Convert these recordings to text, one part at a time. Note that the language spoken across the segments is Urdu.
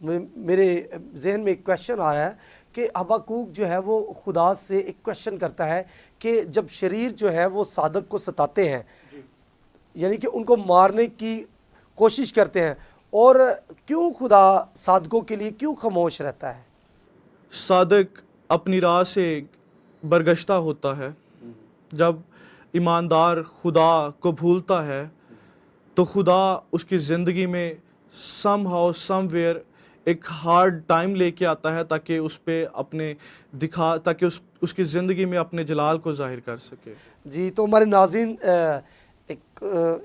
میرے ذہن میں ایک کویشچن آ رہا ہے کہ حبقوق جو ہے وہ خدا سے ایک کویشچن کرتا ہے کہ جب شریر جو ہے وہ صادق کو ستاتے ہیں، یعنی کہ ان کو مارنے کی کوشش کرتے ہیں، اور کیوں خدا صادقوں کے لیے کیوں خاموش رہتا ہے؟ صادق اپنی راہ سے برگشتہ ہوتا ہے. جب ایماندار خدا کو بھولتا ہے تو خدا اس کی زندگی میں سم ہاؤ سم ویئر ایک ہارڈ ٹائم لے کے آتا ہے تاکہ اس پہ اپنے تاکہ اس کی زندگی میں اپنے جلال کو ظاہر کر سکے. جی، تو ہمارے ناظرین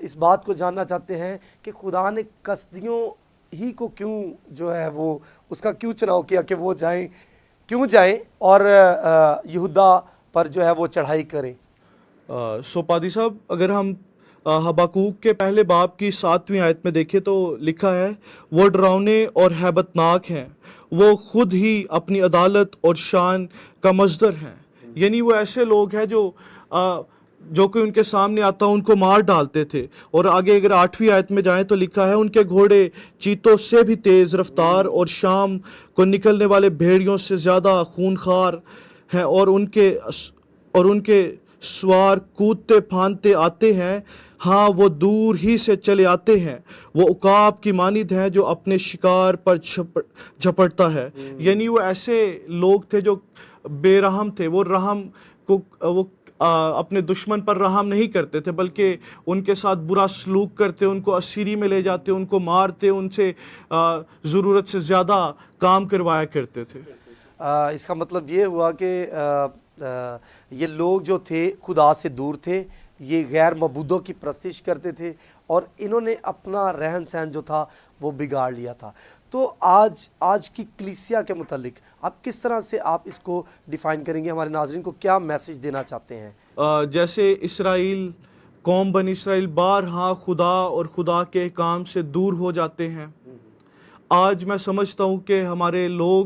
اس بات کو جاننا چاہتے ہیں کہ خدا نے کسدیوں ہی کو کیوں جو ہے وہ اس کا کیوں چناؤ کیا کہ وہ کیوں جائیں اور یہودا پر جو ہے وہ چڑھائی کریں؟ سو پادی صاحب، اگر ہم حبقوق کے پہلے باب کی 7ویں آیت میں دیکھیں تو لکھا ہے، وہ ڈراؤنے اور ہیبت ناک ہیں، وہ خود ہی اپنی عدالت اور شان کا مصدر ہیں. یعنی وہ ایسے لوگ ہیں جو کوئی ان کے سامنے آتا ان کو مار ڈالتے تھے. اور آگے اگر 8ویں آیت میں جائیں تو لکھا ہے، ان کے گھوڑے چیتوں سے بھی تیز رفتار اور شام کو نکلنے والے بھیڑیوں سے زیادہ خونخوار ہیں، اور ان کے سوار کودتے پھاندتے آتے ہیں. ہاں، وہ دور ہی سے چلے آتے ہیں، وہ عقاب کی مانند ہیں جو اپنے شکار پر جھپٹتا ہے. یعنی وہ ایسے لوگ تھے جو بے رحم تھے. وہ اپنے دشمن پر رحم نہیں کرتے تھے، بلکہ ان کے ساتھ برا سلوک کرتے، ان کو اسیری میں لے جاتے، ان کو مارتے، ان سے ضرورت سے زیادہ کام کروایا کرتے تھے. اس کا مطلب یہ ہوا کہ یہ لوگ جو تھے خدا سے دور تھے، یہ غیر معبودوں کی پرستش کرتے تھے، اور انہوں نے اپنا رہن سہن جو تھا وہ بگاڑ لیا تھا. تو آج کی کلیسیا کے متعلق آپ کس طرح سے آپ اس کو ڈیفائن کریں گے؟ ہمارے ناظرین کو کیا میسج دینا چاہتے ہیں؟ جیسے قوم بنی اسرائیل بارہا خدا اور خدا کے احکام سے دور ہو جاتے ہیں، آج میں سمجھتا ہوں کہ ہمارے لوگ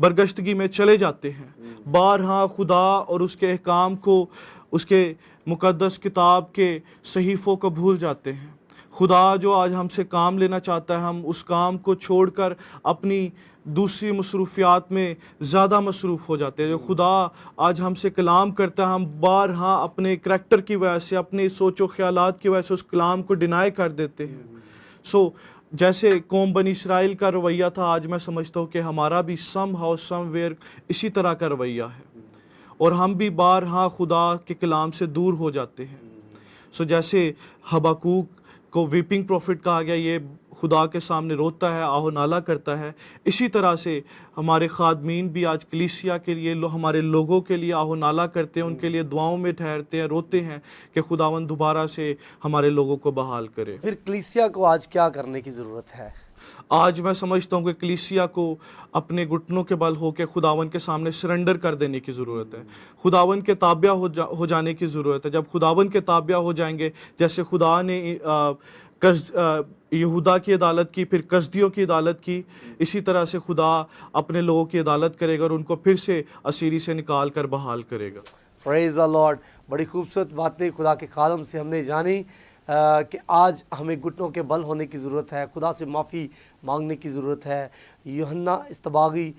برگشتگی میں چلے جاتے ہیں. بارہا خدا اور اس کے احکام کو، اس کے مقدس کتاب کے صحیفوں کو بھول جاتے ہیں. خدا جو آج ہم سے کام لینا چاہتا ہے، ہم اس کام کو چھوڑ کر اپنی دوسری مصروفیات میں زیادہ مصروف ہو جاتے ہیں. جو خدا آج ہم سے کلام کرتا ہے، ہم بارہا اپنے کریکٹر کی وجہ سے، اپنے سوچ و خیالات کی وجہ سے اس کلام کو ڈینائی کر دیتے ہیں. جیسے قوم بنی اسرائیل کا رویہ تھا، آج میں سمجھتا ہوں کہ ہمارا بھی سم ہاؤ سم ویئر اسی طرح کا رویہ ہے، اور ہم بھی بارہا خدا کے کلام سے دور ہو جاتے ہیں. جیسے حبقوق کو ویپنگ پروفٹ کہا گیا، یہ خدا کے سامنے روتا ہے، آہ و نالہ کرتا ہے، اسی طرح سے ہمارے خادمین بھی آج کلیسیا کے لیے، ہمارے لوگوں کے لیے آہ و نالہ کرتے ہیں، ان کے لیے دعاؤں میں ٹھہرتے ہیں، روتے ہیں کہ خداوند دوبارہ سے ہمارے لوگوں کو بحال کرے. پھر کلیسیا کو آج کیا کرنے کی ضرورت ہے؟ آج میں سمجھتا ہوں کہ کلیسیا کو اپنے گھٹنوں کے بل ہو کے خداوند کے سامنے سرنڈر کر دینے کی ضرورت ہے، خداوند کے تابع ہو جانے کی ضرورت ہے. جب خداوند کے تابع ہو جائیں گے، جیسے خدا نے یہودا کی عدالت کی، پھر کسدیوں کی عدالت کی، اسی طرح سے خدا اپنے لوگوں کی عدالت کرے گا اور ان کو پھر سے اسیری سے نکال کر بحال کرے گا. پریز دی لارڈ. بڑی خوبصورت باتیں خدا کے خادم سے ہم نے جانی کہ آج ہمیں گھٹنوں کے بل ہونے کی ضرورت ہے، خدا سے معافی مانگنے کی ضرورت ہے. یوحنا اسطباغی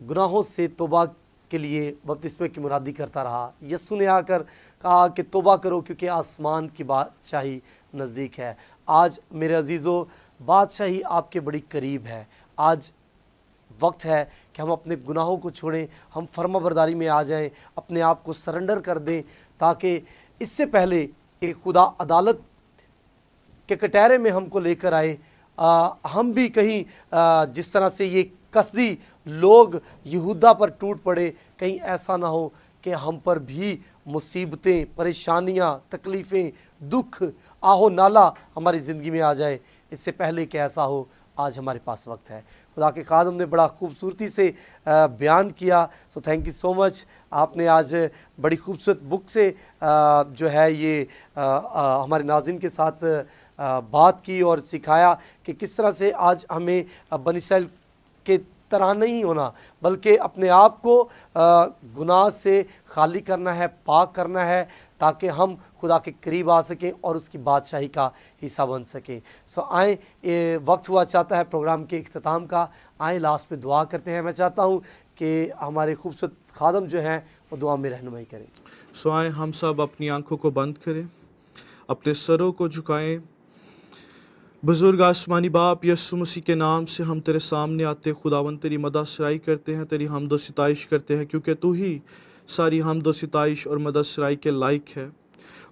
گناہوں سے توبہ کے لیے بپتسمے کی منادی کرتا رہا. یسوع نے آ کر کہا کہ توبہ کرو کیونکہ آسمان کی بادشاہی نزدیک ہے. آج میرے عزیزو، بادشاہی آپ کے بڑی قریب ہے. آج وقت ہے کہ ہم اپنے گناہوں کو چھوڑیں، ہم فرما برداری میں آ جائیں، اپنے آپ کو سرنڈر کر دیں، تاکہ اس سے پہلے کہ خدا عدالت کے کٹہرے میں ہم کو لے کر آئے، ہم بھی کہیں جس طرح سے یہ کسدی لوگ یہودا پر ٹوٹ پڑے، کہیں ایسا نہ ہو کہ ہم پر بھی مصیبتیں، پریشانیاں، تکلیفیں، دکھ، آہ و نالہ ہماری زندگی میں آ جائے. اس سے پہلے کہ ایسا ہو، آج ہمارے پاس وقت ہے. خدا کے خادم نے بڑا خوبصورتی سے بیان کیا. سو تھینک یو سو مچ. آپ نے آج بڑی خوبصورت بک سے جو ہے یہ ہمارے ناظرین کے ساتھ بات کی اور سکھایا کہ کس طرح سے آج ہمیں بنی اسرائیل کے طرح نہیں ہونا بلکہ اپنے آپ کو گناہ سے خالی کرنا ہے، پاک کرنا ہے تاکہ ہم خدا کے قریب آ سکیں اور اس کی بادشاہی کا حصہ بن سکیں۔ آئیں، وقت ہوا چاہتا ہے پروگرام کے اختتام کا، آئیں لاسٹ میں دعا کرتے ہیں۔ میں چاہتا ہوں کہ ہمارے خوبصورت خادم جو ہیں وہ دعا میں رہنمائی کریں۔ آئیں ہم سب اپنی آنکھوں کو بند کریں، اپنے سروں کو جھکائیں۔ بزرگ آسمانی باپ، یسوع مسیح کے نام سے ہم تیرے سامنے آتے، خداوند تیری مدح سرائی کرتے ہیں، تیری حمد و ستائش کرتے ہیں، کیونکہ تو ہی ساری حمد و ستائش اور مدح سرائی کے لائق ہے۔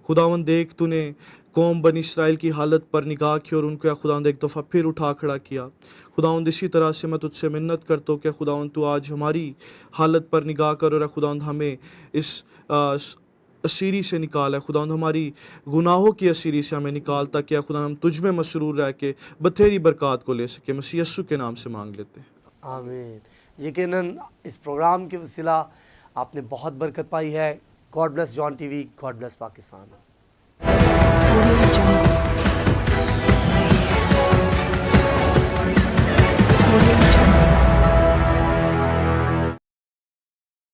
خداوند دیکھ، تو نے قوم بنی اسرائیل کی حالت پر نگاہ کی اور ان کو خداوند ایک دفعہ پھر اٹھا کھڑا کیا۔ خداوند اسی طرح سے میں تجھ سے منت کرتا ہوں کہ خداوند تو آج ہماری حالت پر نگاہ کر اور خداوند ہمیں اس اسیری سے نکال ہے، خداوند ہماری گناہوں کی اسیری سے ہمیں نکال، تاکہ خداوند ہم تجھ میں مسرور رہ کے بتھیری برکات کو لے سکے۔ مسیح یسوع کے نام سے مانگ لیتے ہیں، آمین۔ یقیناً اس پروگرام کے وسیلہ آپ نے بہت برکت پائی ہے۔ گاڈ بلیس جان ٹی وی، گاڈ بلیس پاکستان۔